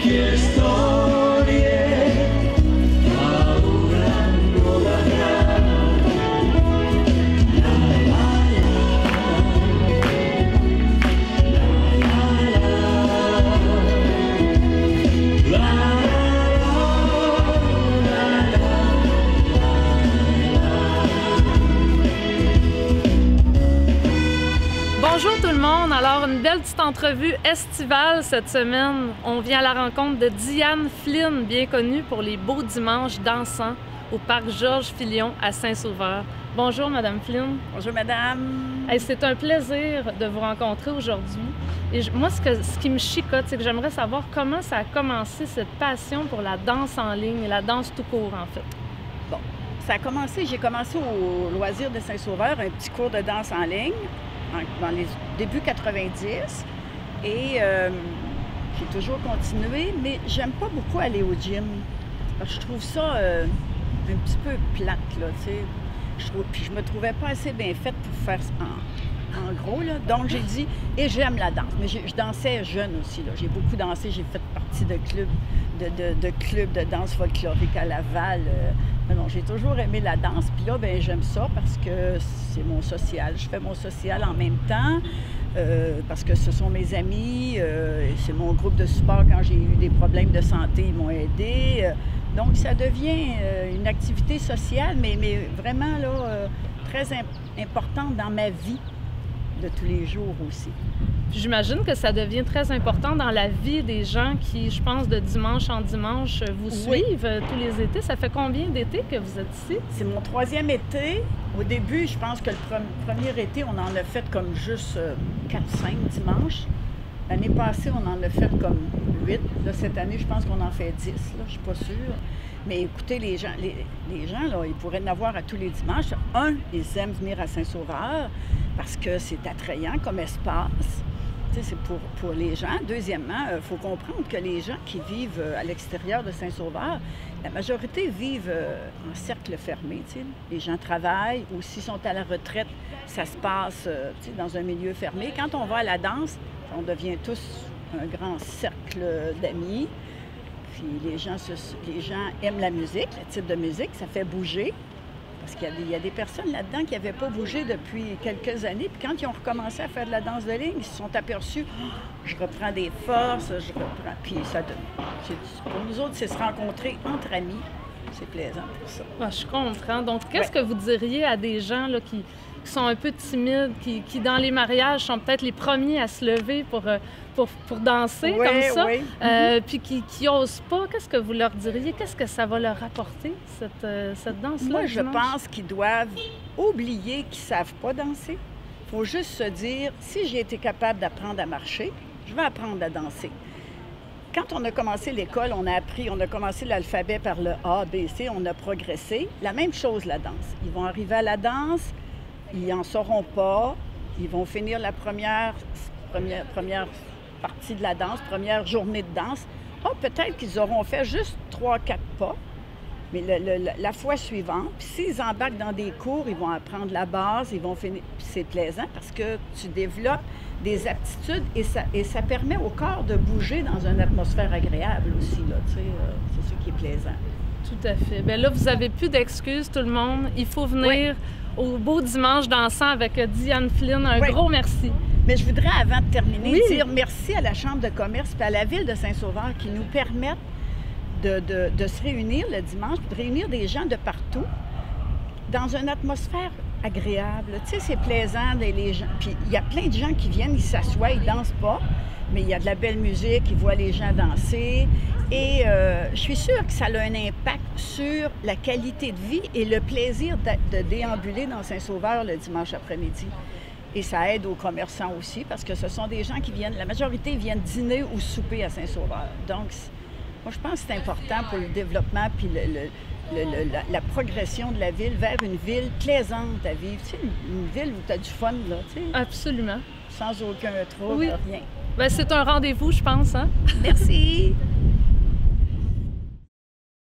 vecchie storie paurano la Bonjour tout le monde! Alors, une belle petite entrevue estivale cette semaine. On vient à la rencontre de Diane Flynn, bien connue pour les beaux dimanches dansants au parc Georges Filion à Saint-Sauveur. Bonjour Madame Flynn. Bonjour Madame. Hey, c'est un plaisir de vous rencontrer aujourd'hui. Et moi, ce qui me chicote, c'est que j'aimerais savoir comment ça a commencé cette passion pour la danse en ligne et la danse tout court en fait. Bon, ça a commencé, j'ai commencé au Loisir de Saint-Sauveur, un petit cours de danse en ligne. Dans les débuts 90 et j'ai toujours continué, mais j'aime pas beaucoup aller au gym. Je trouve ça un petit peu plate, là, tu sais. Puis je me trouvais pas assez bien faite pour faire ça en gros, là. Donc j'ai dit, et j'aime la danse, mais je dansais jeune aussi, là. J'ai beaucoup dansé, j'ai fait partie de clubs de danse folklorique à Laval. Non, j'ai toujours aimé la danse. Puis là, ben j'aime ça parce que c'est mon social. Je fais mon social en même temps parce que ce sont mes amis. C'est mon groupe de support quand j'ai eu des problèmes de santé. Ils m'ont aidé. Donc, ça devient une activité sociale, mais vraiment là, très importante dans ma vie de tous les jours aussi. J'imagine que ça devient très important dans la vie des gens qui, je pense, de dimanche en dimanche, vous suivent tous les étés. Ça fait combien d'étés que vous êtes ici? C'est mon 3e été. Au début, je pense que le premier été, on en a fait comme juste 4-5 dimanches. L'année passée, on en a fait comme 8. Là, cette année, je pense qu'on en fait 10. Là, je ne suis pas sûre. Mais écoutez, les gens, là, ils pourraient en avoir à tous les dimanches. Un, ils aiment venir à Saint-Sauveur parce que c'est attrayant comme espace. C'est pour les gens. Deuxièmement, il faut comprendre que les gens qui vivent à l'extérieur de Saint-Sauveur, la majorité vivent en cercle fermé. T'sais. Les gens travaillent ou s'ils sont à la retraite, ça se passe dans un milieu fermé. Quand on va à la danse, on devient tous un grand cercle d'amis. Puis les gens aiment la musique, le type de musique, ça fait bouger. Parce qu'il y a des personnes là-dedans qui n'avaient pas bougé depuis quelques années. Puis quand ils ont recommencé à faire de la danse de ligne, ils se sont aperçus « je reprends des forces, je reprends... » Puis pour nous autres, c'est se rencontrer entre amis. C'est plaisant pour ça. Ah, je comprends. Donc, qu'est-ce que vous diriez à des gens là, qui sont un peu timides, qui dans les mariages sont peut-être les premiers à se lever pour danser comme ça, puis qui n'osent pas? Qu'est-ce que vous leur diriez? Qu'est-ce que ça va leur apporter, cette danse-là? Moi, je pense qu'ils doivent oublier qu'ils ne savent pas danser. Il faut juste se dire, si j'ai été capable d'apprendre à marcher, je vais apprendre à danser. Quand on a commencé l'école, on a commencé l'alphabet par le A, B, C, on a progressé. La même chose, la danse. Ils vont arriver à la danse, ils n'en sauront pas, ils vont finir la première partie de la danse, première journée de danse. Ah, peut-être qu'ils auront fait juste 3-4 pas, mais la fois suivante, puis s'ils embarquent dans des cours, ils vont apprendre la base, ils vont finir. Puis c'est plaisant parce que tu développes des aptitudes et ça permet au corps de bouger dans une atmosphère agréable aussi, là, tu sais, c'est ça qui est plaisant. Tout à fait. Bien là, vous n'avez plus d'excuses, tout le monde. Il faut venir au beau dimanche dansant avec Diane Flynn. Un gros merci. Mais je voudrais, avant de terminer, dire merci à la Chambre de commerce et à la Ville de Saint-Sauveur qui nous permettent de se réunir le dimanche, de réunir des gens de partout dans une atmosphère agréable. Tu sais, c'est plaisant, les gens. Puis il y a plein de gens qui viennent, ils s'assoient, ils dansent pas, mais il y a de la belle musique, ils voient les gens danser. Et je suis sûre que ça a un impact sur la qualité de vie et le plaisir de déambuler dans Saint-Sauveur le dimanche après-midi. Et ça aide aux commerçants aussi, parce que ce sont des gens qui viennent, la majorité viennent dîner ou souper à Saint-Sauveur. Donc, moi, je pense que c'est important pour le développement puis la progression de la ville vers une ville plaisante à vivre. Tu sais, une ville où tu as du fun, là, tu sais. Absolument. Sans aucun trouble, rien. Bien, c'est un rendez-vous, je pense, hein? Merci!